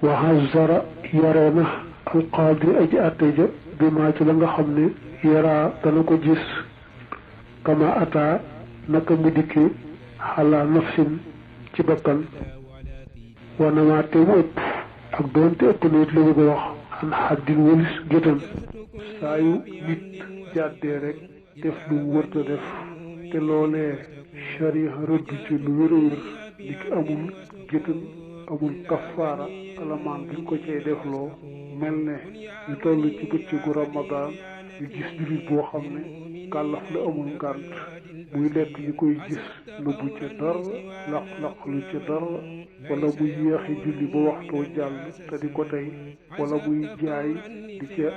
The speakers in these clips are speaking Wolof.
waxazara yare na alqaadi aji àtte ja bi maa ci la nga xam ne yaraa dana ko gis kama ata naka mu dikke xalaa nafsin ci bakkan wanama te mu ëpp ak doonte ëpp na it la bëgg a wax an xaddin walis gétan saa yu nit jàddee rek def lu mu wërta def te loolee sharia rëdd ci lu wér a wér di ki amul gétan amul kafaara alamaan buñ ko cay defloo mel ne ñu toll ci bëccëgu ramadaan ñu gis jullit boo xam ne kàllaf la amul ngànt muy lekk ñu koy gis nëbbu ca dara laq-laq lu ca dara wala muy yéexi julli ba waxtoo jàll te di ko tey wala muy jaay di ca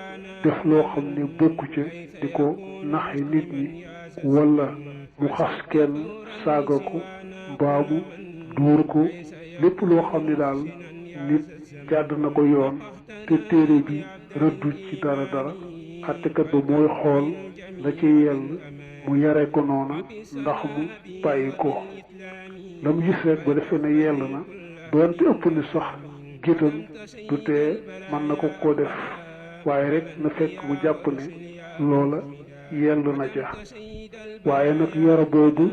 def loo xam ne bokku ca di ko naxe nit ñi wala mu xas kenn saaga ko mbaamu dóor ko lépp loo xam ne daal nit jàdd na ko yoon te téere bi rëddu ci dara àttekat ba mooy xool la ci yell mu yare ko noona ndax mu bàyyi ko la mu gis rek ba defee ne yell na doonte ëpp ni sax gétan du tee mën na ko def waaye rek na fekk mu jàpp ne loola yell na ca waaye nag yara boobu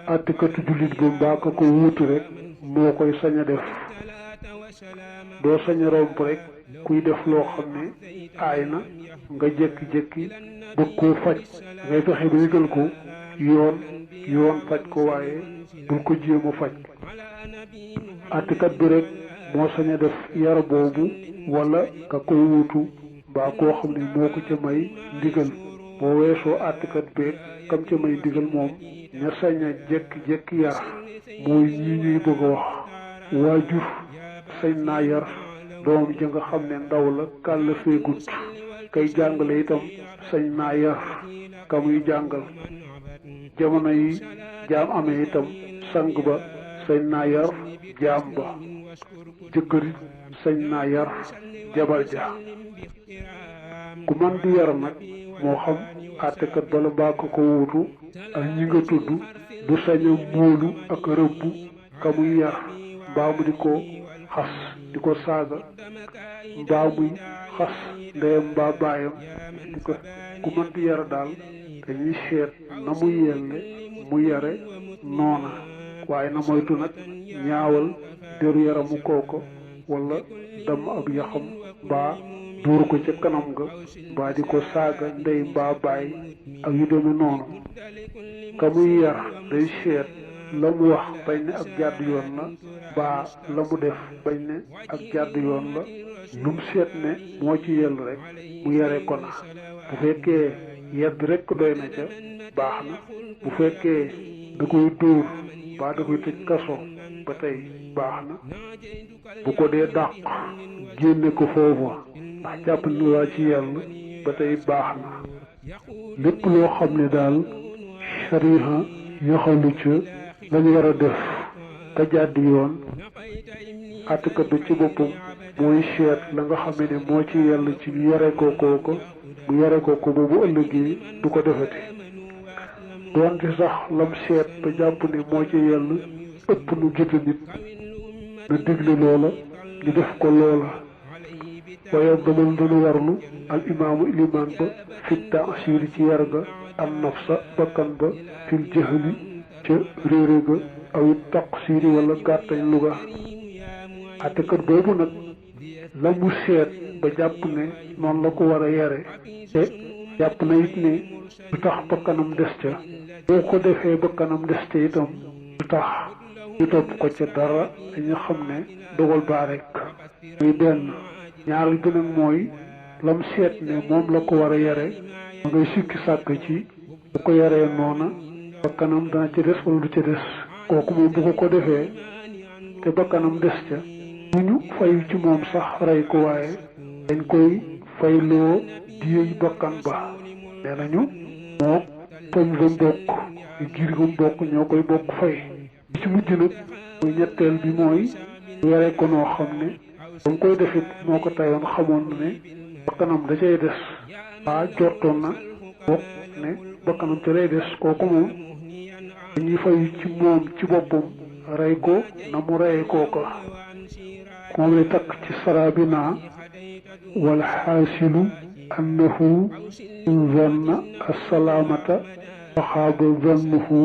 àttekatu jullit ba mbaa ko wuutu rek moo koy sañ a def doo sañ a romb rek kuy def loo xam ne aay na nga jékki-jékki bëgg koo faj ngay fexe ba yëgal ko yoon faj ko waaye bul ko jéem a faj àttekat bi rek moo sañ a def yara boobu wala ka koy wuutu mbaa koo xam ne moo ko ca may ndigal boo weesoo àttekat beeg kam ca may ndigal moom ña sañ a jékki-jékki yar mooy ñi ñuy bëgg a wax waajur sañ naa yar doom ja nga xam ne ndaw la kàll feegut kay jàngale itam sañ naa yar ka muy jàngal jamono yi jaam amee itam sang ba sañ naa yar jaam ba jëkkërit sañ naa yar jabar ja ku man di yar nag moo xam àttekat bala mbaa ko wuutu ak ñi nga tudd du sañ a móolu ak rëbb ka muy yar mbaa mu di ko xas di ko saaga mbaa muy xas ndeyam mbaa baayam di ko ku mën di yara daal dañuy seet na mu yelle mu yare noona waaye na moytu nag ñaawal deru yaramu kooko wala damm ab yaxam mbaa duur ko ca kanam nga mbaa di ko saaga ndey mbaa baay ak yu deme noonu ka muy yar day seet la mu wax bañ ne ak jàdd yoon la mbaa la mu def bañ ne ak jàdd yoon la lu mu seet ne moo ci yell rek mu yare ko na bu fekkee yedd rek doy na ca baax na bu fekkee da koy dóor mbaa da koy tëj kaso ba tey baax na bu ko dee dàq génne ko foofa ndax jàpp ni waa ci yell ba tey baax na lépp loo xam ne daal shariha yaxalu ca lañu war a def te jàdd yoon àttekat bi ci boppam mooy seet la nga xam ne moo ci yell ci yare ko kooko bu yare ko ba bu ëllëgee du ko defati doonte sax lam seet ba jàpp ne moo ci yell ëpp nu gita nit na digle loola ñu def ko loola waaye damal dana warlu al imaamu ilimaan ba fi taasiri ci yar ga an nafsa bakkan ba fil jahli ca réere ga aw taqsiri wala gàttañ luga àttekat boobu nag la mu seet ba jàpp ne noonu la ko war a yare te jàpp na it ne du tax bakkanam des ca boo ko defee bakkanam des ca itam du tax ñu topp ko ca dara dañu xam ne dogal baa rek muy benn ñaareel bi nag mooy lam seet ne moom la ko war a yare ma ngay sikki sàkk ci bu ko yaree noona bakkanam dana ca des wala du ca des kooku moom bu ko defee te bakkanam des ca bu ñu fayu ci moom sax rey ko waaye dañ koy fayloo diyey bakkan ba nee nañu moo poñ ba mbokk yu giir ba mbokk ñoo koy bokk fay bi ci mujj nag muy ñetteel bi mooy yare ko noo xam ne ba mu koy defit moo ko tayoon xamoon na ne bakkanam da cay des waa jortoon na bokk ne bakkanam ca lay des kooku moom dañuy fayu ci moom ci boppam rey ko na mu reyee kooka moom lay takk ci sarabina wal xaasilu annahu in zanna assalaamata fa xaaba zannuhu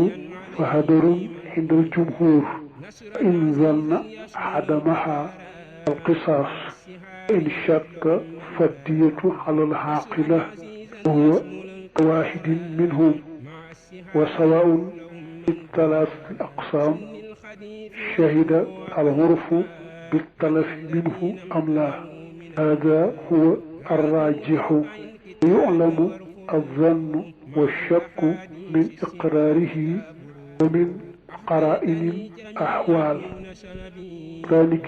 fa hadarun inda aljumhur in zanna xadamaha alqisaas in shakka faddiyatu ala alxaaqila wa huwa waahidin minhum wa sawaun بالثلاثة الأقسام شهد العرف بالتلف منه أم لا هذا هو الراجح يعلم الظن والشك من إقراره ومن قرائن الأحوال ذلك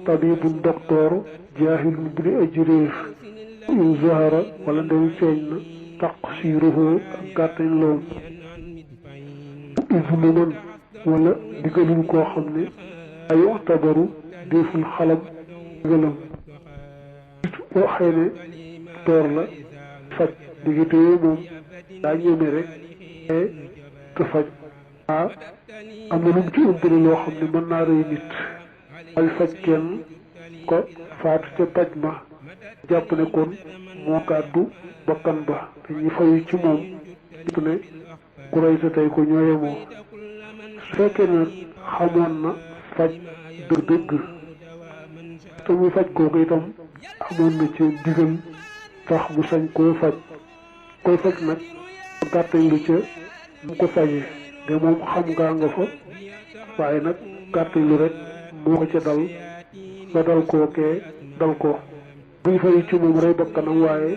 طبيب دكتور جاهل بأجره إن ظهر ولم يفعل تقصيره قاتل لهم izluman wala digalul koo xam ne ay tabaru deful xalam digalam boo xëy ne toor la faj diggante yooyu moom daa ñeme rek te faj am na lu mu ci ëmbale loo xam ne mën naa rëy nit ay faj kenn ko faatu ca paj ma jàpp ne kon moo gàddu bakkan ba dañuy fayu ci moom ne ku rey sa tey ko ñooye moo su fekkee ne xamoon na faj dëgg-dëgg te muy faj kooku itam amoon na ci digal tax mu sañ koo faj koy faj nag gàttañ lu ca mu ko fajee de moom xam ngaa nga fa waaye nag gàttañ lu rek moo ko ca dal ba dal kookee dal ko buy fayu ci moom rey bakkanam waaye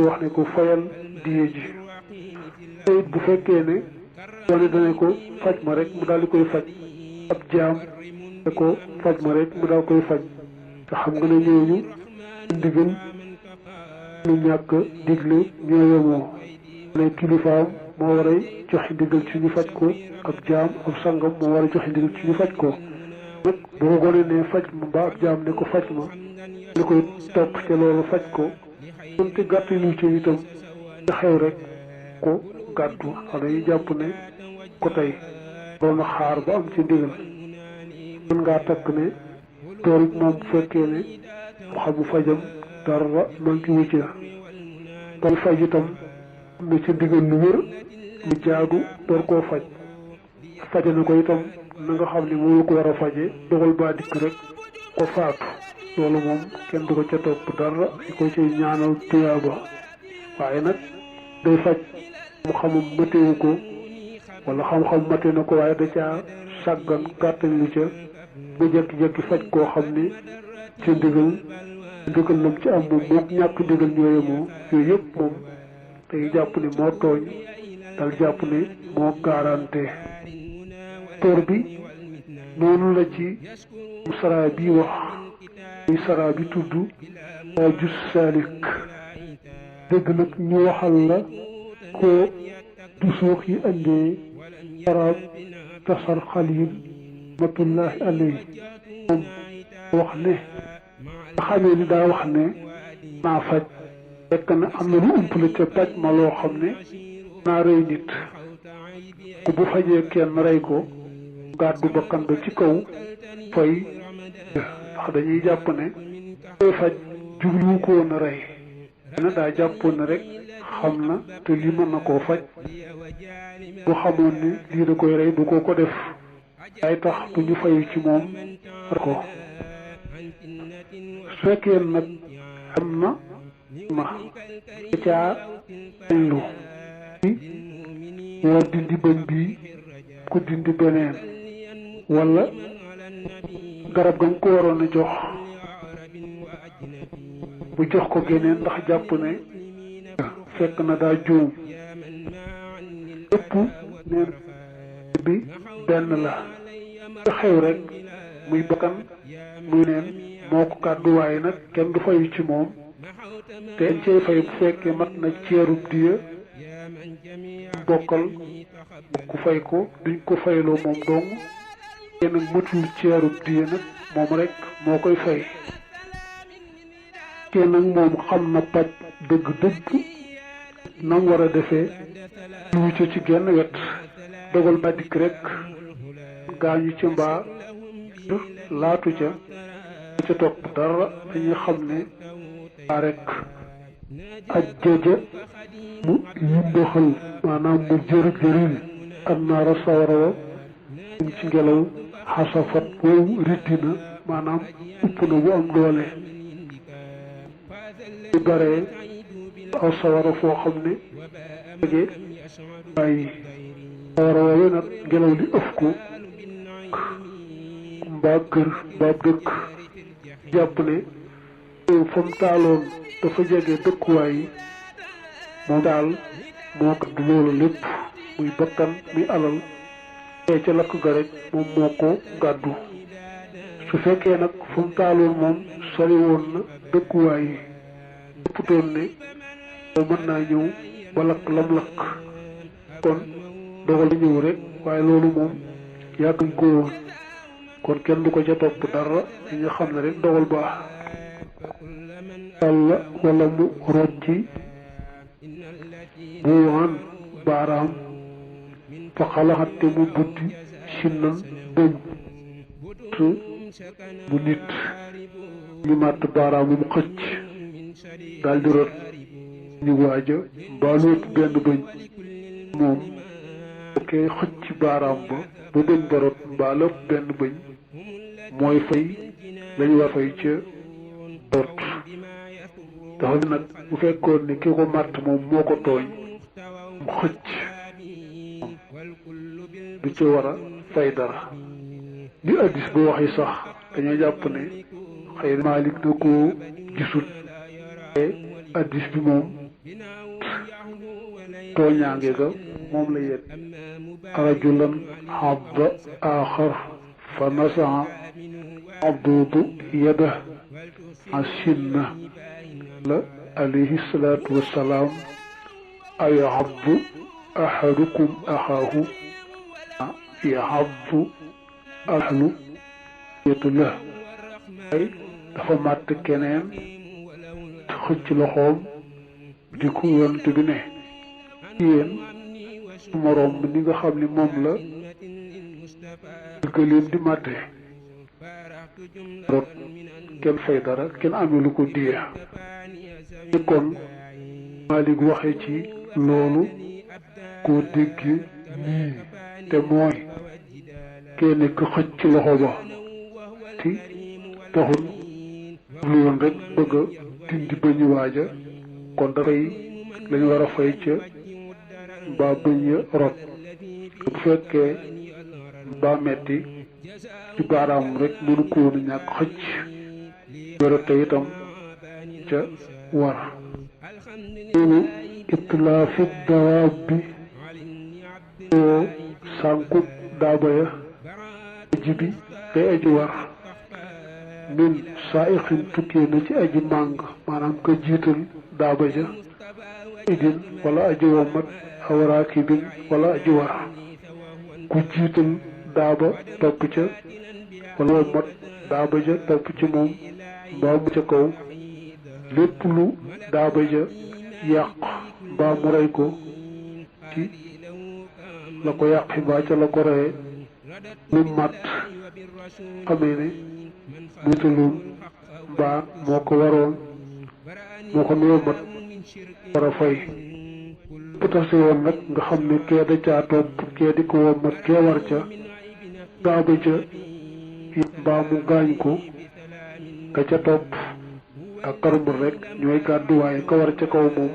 wax ne ko fayal diye ji it bu fekkee ne wane dane ko faj ma rek mu daal di koy faj ab jaam ne ko faj ma rek mu daal koy faj te xam nga ne ñooñu ndigal ñu ñàkk digle ñoo yemoo ne kilifaam moo war a joxe ndigal ci ñu faj ko ab jaam ab sangam moo war a joxe ndigal ci ñu faj ko nag bu ko gone ne faj ma mbaa ab jaam ne ko faj ma ne koy topp ca loolu faj ko donte gàtt lu ci itam nga xew rek ko gàddu xam dañuy jàpp ne ko tey doon xaar ba am ci ndigal mën ngaa takk ne tool moom bu fekkee ne mu xamu fajam dara manki wucc la dal faj itam am na ci ndigal lu wér lu jaadu door koo faj faje na ko itam na nga xam ne moo ko war a faje dogal baa dikk rek ko faatu loolu moom kenn du ko ca topp dara di ko ci ñaanal tuyaaba waaye nag day faj mu xamam matewu ko wala xam-xam mate na ko waaye da caa sàggan gàttañ lu ca bu jekki-jekki faj koo xam ne ci ndigal lam ci am moom moom ñàkk ndigal ñooye moo yooyu yëpp moom day jàpp ne moo tooñ dal jàpp ne moo garanté toor bi noonu la ci sara bi wax muy sara bi tudd waaju saalik dëgg nag ñu waxal la ko du suux yi andee arab tasar xalil matullahi alayhi moom wax ne nga xamee ni daa wax ne naa faj fekk na am na lu umpale ca paj ma loo xam ne naa rey nit ku bu fajee kenn rey ko gàddu bakkan ba ci kaw fay ndax dañuy jàpp ne koy faj jubluwu ko woon a rey dana daa jàppoon ne rek xam na te lii mën na koo faj bu xamoon ne lii da koy rey du ko def ay tax bu ñu fayu ci moom ko su fekkee nag am na ma caa lu war dindi bëñ bii ku dindi beneen wala garab ga nga ko waroon a jox bu jox ko geneen ndax jàpp ne fekk na daa juum lépp neen bi benn la xew rek muy bakkan muy neen moo ko kàddu waaye nag kenn du fayu ci moom te dañ cey fay bu fekkee mat na ceerub diya bokkal ku fay ko duñ ko fayloo moom dong te nag matul ceerub diya nag moom rek moo koy fay kenn nag moom xam na paj dëgg-dëgg nam war a defee lu ca ci genn wet dogal ba dikk rek gaañu ci mbaa laatu ca ca topp dara dañuy xam ne daa rek aj jaja mu yimbaxal maanaam mu jër-jëril annaara sawara wa ñu ci ngelaw xasafat wow riddina maanaam upp na bu am doole ci baree aw sawara foo xam ne jege bàyyi sawara woowee nag ngelaw li ëf ko mbaa kër mbaa dëkk jàpp ne fa mu taaloon dafa jege dëkkuwaay yi moom daal moo gàddu loolu lépp muy bakkan muy alal tee ca lakk ga rek moom moo ko gàddu su fekkee nag fa mu taaloon moom sori woon na dëkkuwaay yi ëpputoon ne moo mën naa ñëw ba lakk lam lakk kon dogal la ñëw rek waaye loolu moom yàgguñ ko woon kon kenn du ko ca topp dara li nga xam ne rek dogal baax yàlla wala mu rocci bu waan baaraam fa xalaxat te mu buddi sinnan bëñ bu nit ñu màtt baaraam mu xëcc daal di rot ñu waaja mbaalu ëpp benn bëñ moom koy xëcc baaraam ba bëñ ba rot mbaalu ëpp benn bëñ mooy fay lañu war fay ca rot dafa nag bu fekkoon ni ki ko màtt moom moo ko tooñ mu xëcc du ci war a fay dara li addis bu waxi sax dañoo jàpp ne xëy na Maalik da koo gisut te addis bi moom tooñaange ga moom la yet rajulan habba aaxar fa nasaa abdudu yada asinna la alayhi salaatu wassalaam ay yahabbu ahadukum axaahu yahabbu ahlu yetu la ay dafa màtt keneen xëcc loxoom di ko yonent bi ne yéen moroom mi ni nga xam ni moom la gëléem di màtte rot kenn fay dara kenn amee lu ko diya ni kon Maalik waxe ci loolu koo dégg nii te mooy kenn ku xëcc loxo ba ti taxul lu yoon rek bëgg a dindi bañu waaja kon dafay lañu war a fay ca mbaa bëñ ya rot bu fekkee mbaa metti ci baaraam rek mënu ko woon ñàkk xëcc yorote itam ca war loolu itlaafi dawaab bi oo sànku daaba ya aji bi kay aji war min saa'ixin tukkee na ci aji màng maanaam ka jiital daaba ja idin wala aji womat aw raakibin wala aji war ku jiital daaba topp ca wala womat daaba ja topp ci moom mbaa mu ca kaw lépp lu daaba ja yàq mbaa mu rey ko ci la ko yàqi mbaa ca la ko reye lu mat xamee ne jiitaloon mbaa moo ko waroon moo ko nuyoo mat war a fay bu tase woon nag nga xam ne kee da caa topp kee di ko woo mat kee war ca daaba ja mbaa mu gaañ ko ka ca topp ak karambul rek ñooy gàddu waaye ka war ca kaw moom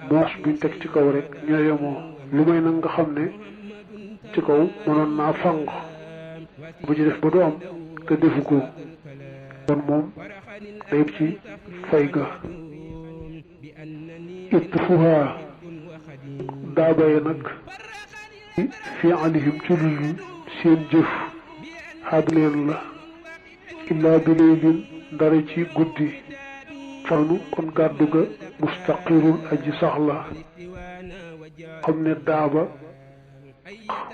moos buñ teg ci kaw rek ñooy yemoo lu may nag nga xam ne ci kaw mënoon naa fang bu ci def ba du am te defu ko kon moom day ci fay ga it fuhaa daaba ya nag fi alihim ci lulu seen jëf xaad leen la illaa bi laylin ndara ci guddi fanu kon gàddu ga mustaqirul aji sax la xam ne daaba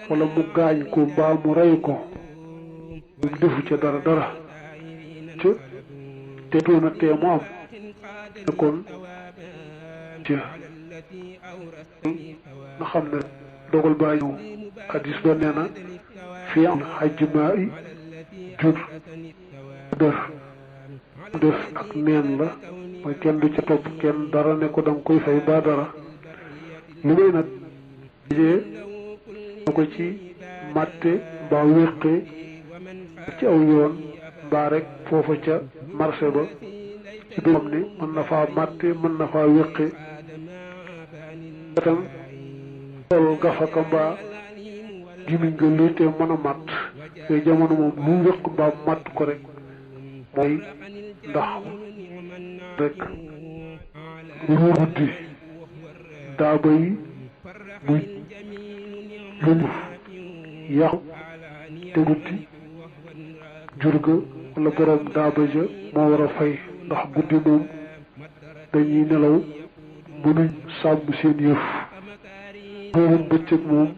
wala mu gaañ ko mbaa mu rey ko mu defu ca dara ca te doona tee mu am te kon ca nga xam ne dogal baa ñëw hadis ba nee na fi am xajmaa i jur dër def ak neen la mooy kenn du ca topp kenn dara ne ko danga koy fay ba dara lu may nag jee na ko ci màtte mbaa wéqe ci aw yoon mbaa rek foofa ca marché ba ci bi xam ne mën na faa màtte mën na faa wéqe tam sol gafaka mbaa gimiñ nga luy te mën a màtt yooyu jamono moom lu wéq mbaa màtt ko rek mooy ndax rek ruur guddi daaba yi muy lumu yàqu te guddi jur ga wala borom daaba ja moo war a fay ndax guddi moom dañuy nelaw mënuñ sàmm seen yëf boobu bëccëg moom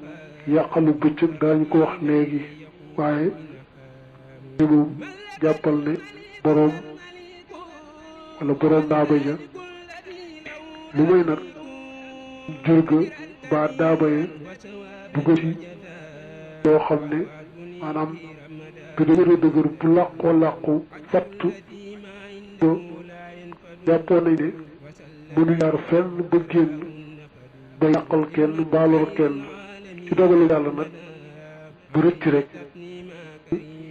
yàqalu bëccëg daañu ko wax léegi waaye ni moom jàppal ne boroom wala boroom daaba ja lu may nag jur ga ba daaba ya dugg ci loo xam ne maanaam bi dëgër dëgër bu làqu fatt do jàppoo nañ ne mënu jaar fenn ba génn ba yàqal kenn mbaalor kenn ci dogalu yàlla nag bu rëcc rek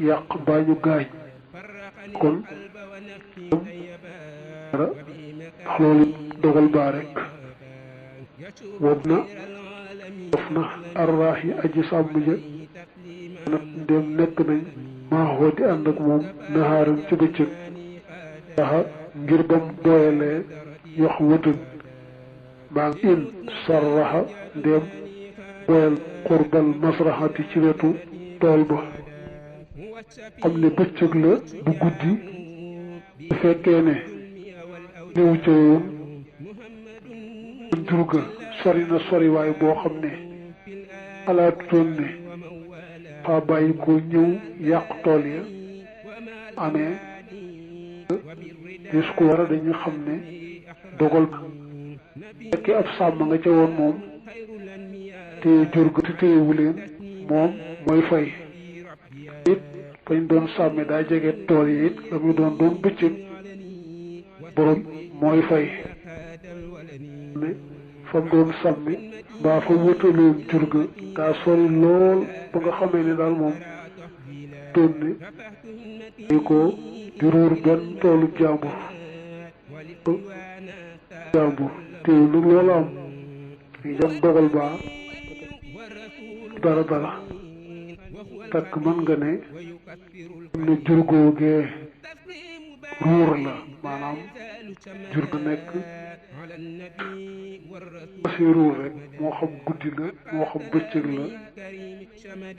yàq mbaa ñu gaañ kon dara ndax loolu dogal baa rek wob na dof na arraax yi aji sàmm ja nag ndem nekk nañ maaxoo di ànd ak moom naxaaram ci bëccëg daxa ngir bam doyalee yox wëtën maa ngi in sarraxa ndem boyal xurbal masraxati ci wetu tool ba xam ne bëccëg la du guddi bu fekkee ne néew ca woon jur ga sori na sori waay boo xam ne xalaatutoon ne faa bàyyi ko ñëw yàq tool ya amee gis ko war a dañu xam ne dogal fekkee ab sàmm nga ca woon moom te jur ga te téyewu leen moom mooy fay it fañ doon sàmme daa jege tool yi it la muy doon bëccëg borom mooy fay ne fa mu doon sàmmi mbaa fa wëtaloon jur ga daa sori lool ba nga xamee ne daal moom doon ne di ko di ruur benn toolu jàmbur téew nag loolu am yi jam dogal baa dara takk mën nga ne am na jur googee ruur la maanaam jur ga nekk si ruur rek moo xam guddi la moo xam bëccëg la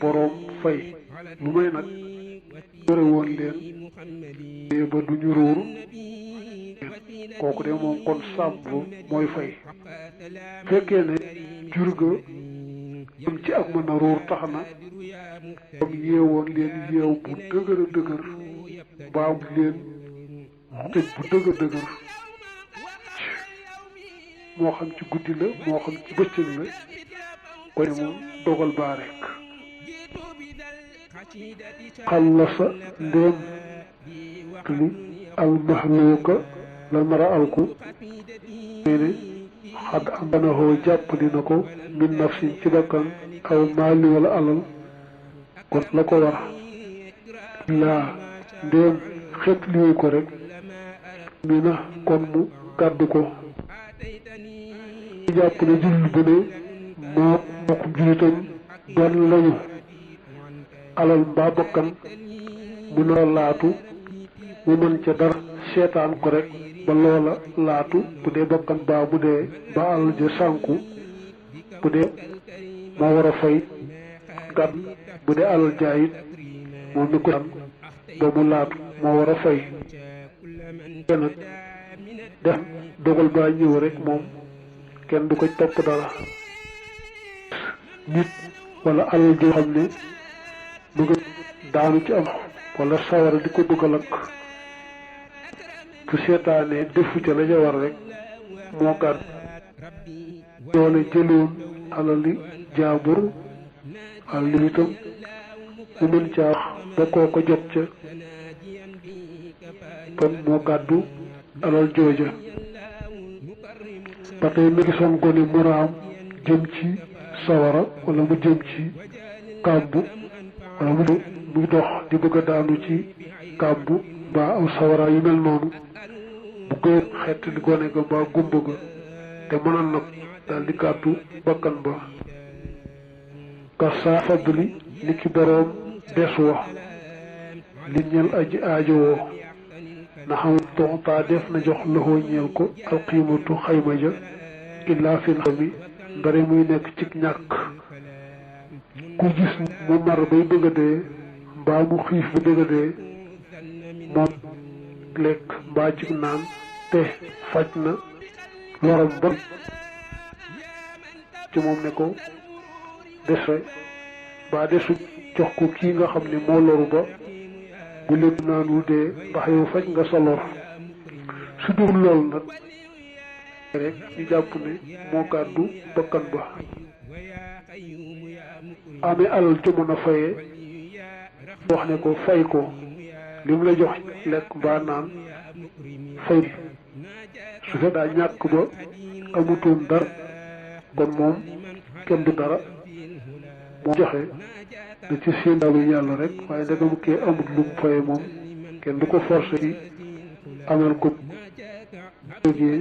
boroom fay lu may nag yore woon leen ba duñu ruur kooku de moom kon sàmm mooy fay fekkee ne jur ga am ci ak mën a ruur tax na comme yeewoon leen yeew bu dëgër a dëgër baam leen tëj bu dëgër moo xam ci guddi la moo xam ci bëccëg la ko ne moom dogal baa rek xallasa ndéem li almahluuka la mara alku nee ne xad am banahoo jàppali na ko min nafsin ci bakkan aw maali wala alal kon la ko war laa ndéem xet liwu ko rek mi na kon mu gàddu ko jàpp ne jullit bu ne moo mbokkum jullitam benn lañu alal mbaa bakkan mu nar a laatu mu mën ca dara seetaan ko rek ba loola laatu bu dee bakkan baa bu dee ba alal ja sànku bu dee moo war a fay gàdd bu dee alal jaayit moom mi ko daan ba mu laatu moo war a fay te nag def dogal baa ñëw rek moom kenn du ko topp dara nit wala alal joo xam ne mu ngi daanu ci am wala sawara di ko bëgg a lakk bu seetaanee defu ca la ca war rek moo gàdd doole jëloon alali jaambur alal itam mu mën caa ba koo ko jot ca kon moo gàddu alal jooja ba tey mi gisoon gone mu raam jëm ci sawara wala mu jëm ci kàmbu wala muy dox di bëgg a daanu ci kàmbu mbaa aw sawara yu mel noonu bu koy xett li gone ga mbaa gumba ga te mën a nag daal di gàddu bakkan ba ka saa fadli ni ki boroom des wa li ñel aji aajowoo na xam toxtaa def na jox loxoo ñeel ko alxiimatu xayma ja illaa fil xami ndare muy nekk ci ñàkk ku gis mu mar bay bëgg a dee mbaa mu xiif ba bëgg a dee moom lekk mbaa ci naan te faj na loram ba ci moom ne ko dese mbaa desu jox ko kii nga xam ne moo loru ba bu lépp naanul dee ndax yow faj nga sa lor su dul lool nag rek ñu jàpp ne moo gàddu bakkan ba amee alal ci mën a fayee wax ne ko fay ko li mu la jox lekk mbaa naan fay su fe daa ñàkk ba amutoon dara kon moom kenn du dara moo joxe da ci seen daalu yàlla rek waaye ndegam kee amut lu mu faye moom kenn du ko forcé ci amal ko jógee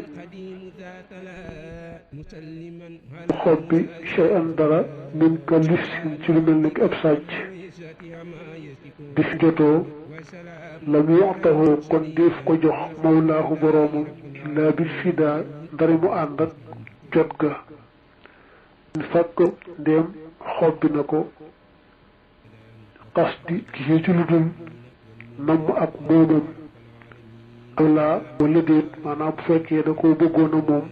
xob bi chey an dara min ka lissin ci lu mel ni ab sàcc bi fi jotoo la mu yoxtaxoo kon def ko jox mawlaahu boroomam illaa bil fidaa ndari mu ànd ak jot ga fàkk ndéem xob bi na ko xas di gisee ci lu dul namm ak moomam walla wala déet maanaam bu fekkee da koo bëggoon a moom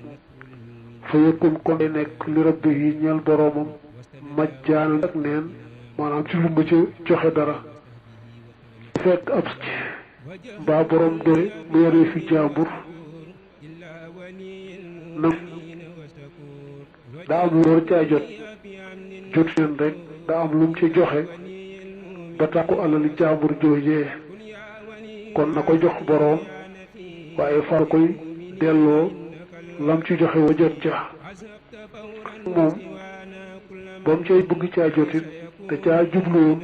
fa yëkkun kon day nekk li rabbi yi ñeel boroomam majjaan ak neen maanaam ci lu ma ca joxe dara fekk ab mbaa boroom doole mu yore fi jaambur nam daa am lu war caa jot leen rek daa am lu mu ci joxe ba tax ko alali jaambur joojee kon na ko jox boroom waaye far koy delloo lam ci joxe wa jot ca moom ba mu cay bëgg caa jotit te caa jubluwoon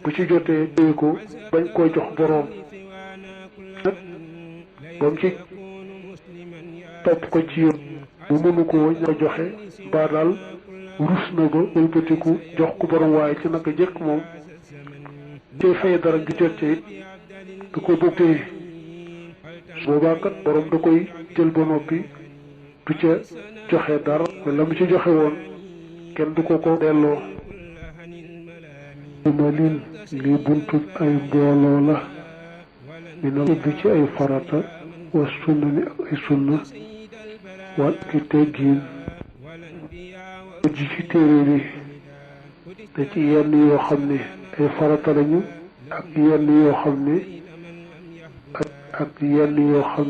bu ci jotee téye ko bañ koy jox boroom nag ba mu ci topp ko ci yoon bu mënu ko ña ko joxe mbaa daal rus na ba wëlbatiku jox ko boroom waaye ci naka jëkk moom cay fay dara ngi jot ca it du ko bëgg téye boobaa kat boroom da koy jël ba noppi du ca joxe dara la mu ci joxe woon kenn du ko ko delloo malil lii buntu ay mbooloo la dina ubbi ci ay farata wa sunna ni ak ay sunna wal ki teggiin ji ci téere bi te ci yenn yoo xam ne ay farata lañu ak yenn yoo xam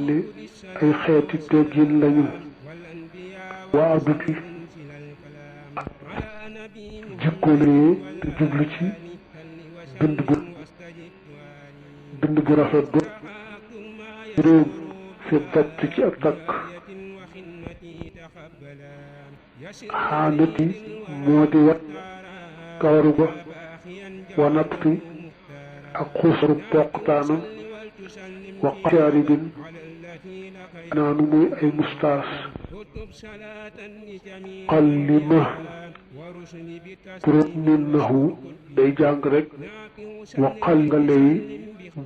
ne ay xeeti teggiin lañu waa aduti jikkolee te jublu ci bind bu rafet ba réew fi dabt ci ak takk xaanati moo di wat kawaru ba wa napti ak xuusaru poqtaanam wa qaaribin naanu muy ay mustaas xallima turut min nahu day jàng rek wa xal nga lay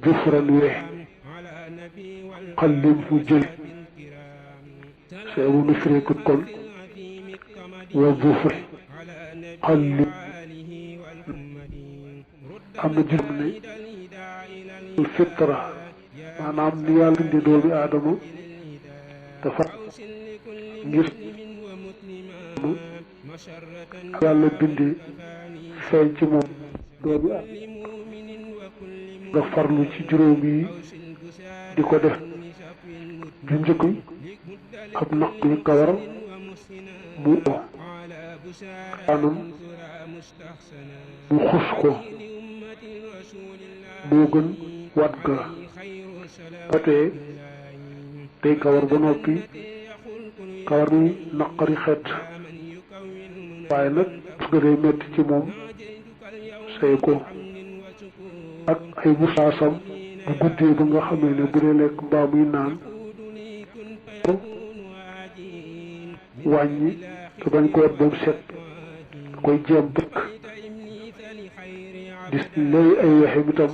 jufran we xallim fu jël seebu nu fireekut kon wa jufri xallim am na jëm ne fitra maanaam ni yàlla bindi doomi aadama dafa ngir yàlla bindee feeñ ci moom doomi aadama nga farlu ci juróom yi di ko def ju njëkk ab naq yi kawar mu anam mu xus ko moo gën wat ga batee day kawar ba noppi kawar ni naqari xet waaye nag su gënee metti ci moom say ko ak ay musaasam bu guddee ba nga xamee ne bu dee lekk mbaa muy naan wàññi te bañ ko wet ba mu set koy jéem bëkk gis lay ay wexem itam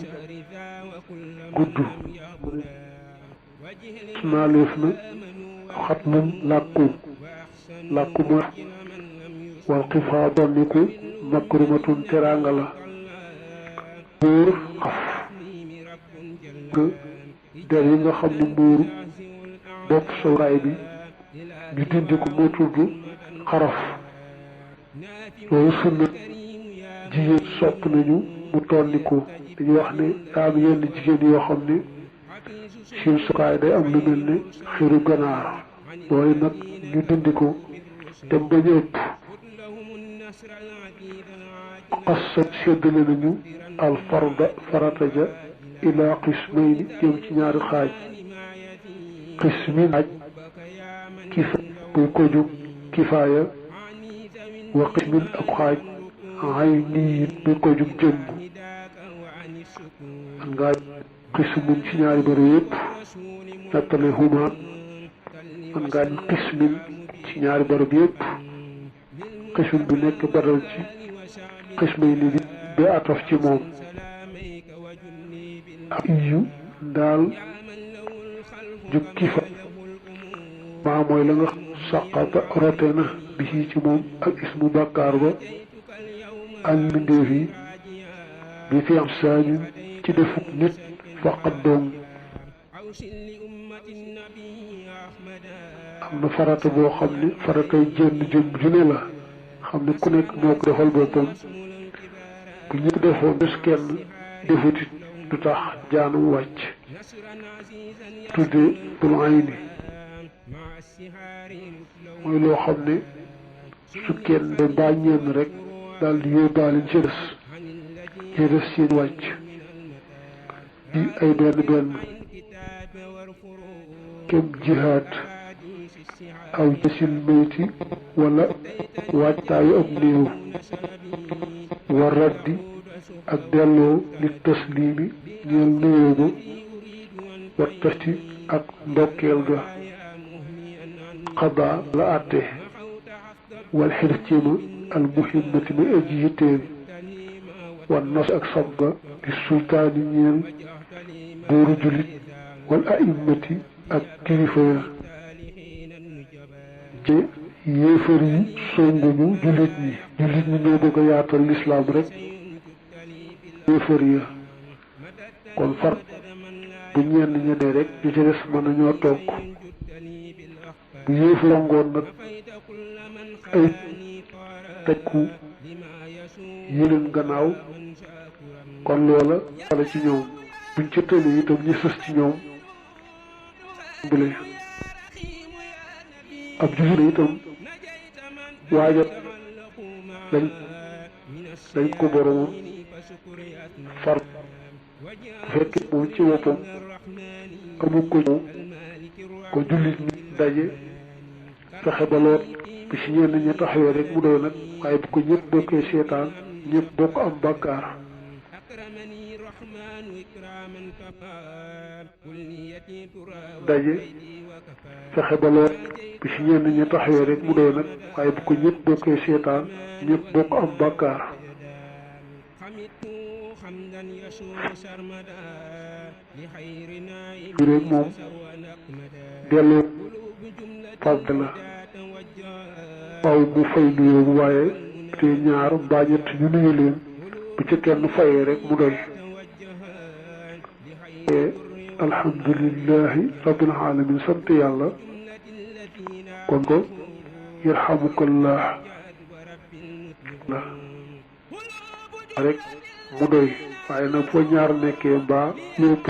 gudd naaleef na xat mum làkku mooy wal xifaa donniku makrumatun teraanga la buur xaf der yi nga xam ne muuru bopp sawraay bi ñu dindi ko moo tudd xaraf loolu sunna jigéen sopp nañu mu tonniku dañuy wax ne daa am yenn jigéen yoo xam ne seen sukaay day am lu mel ne xiru ganaar loolu nag ñu dindi ko dem ba ñu ëpp xassa séddale nañu alfarda farata ja ila qismayni jëm ci ñaari xaaj qismin xaaj kifa buy ko jóg kifaaya wa qismin ab xaaj ay niyin buy ko jóg jëmm man ngaa qismin ci ñaari bëri yëpp nattale huma man ngaa qismin ci ñaari bërëb yëpp qismin bi nekk badal ci qismayni bi ataf ci moom ak iyu daal jug kifa maa mooy la nga saqata rote na bi ci moom ak ismu bàkkaar ba al mbindéef yi bi fi am saañun ci defuk nit faqat doom am na farata boo xam ne faratay jenn jëm ju ne la xam ne ku nekk moo ko defal boppam bu ñëpp defoon bés kenn defutit du tax jaanum wàcc tudde bul ayni mooy loo xam ne su kenn de mbaa ñenn rek daal di yóbbaale ci des seen wàcc di ay benn benn kem jihaad aw jësil mayti wala waajtaayu ab néew war raddi ak delloo li taslimi ñeel nuyoo ba wattati ak ndokkeel ga xadaa la àtte wal xircima al muhimmati ma aji yitteel wan nos ak sabga di sultaani ñeel booru julit wal a'immati ak kilifa ya ci yéefar yi songuñu julit ñi ñoo bëgg a yaatal lislaam rek yéefar ya kon far bu ñenn ñenee rek ñu ci des mën nañoo toog bu yéefar songoon nag ay tajku yëleen gannaaw kon loola wala ci ñoom buñ ca tëlee itam ñi sës ci ñoom bule ab jullit itam waajat dañ ko boromam far bu fekkee moom ci boppam amu ko ñëw ko jullit ñi daje fexe ba loot bi si ñenn ñi taxawee rek mu doy nag waaye bu ko ñëpp bokkee seetaan ñëpp bokk am bàkkaar daje fexe ba loot bi si ñenn ñi taxawee rek mu doy nag waaye bu ko ñëpp bokkee seetaan ñëpp bokk am bàkkaar bi rek moom delloo fàgg la waaw mu fay nuyoo waaye te ñaar mbaa ñett ñu nuyu leen bu ci kenn fayee rek mu doy alhamdulillahi rabbil alamin sant yàlla kon ko yarhamukallah rek mu doy waaye nag foo ñaar nekkee mbaa lépp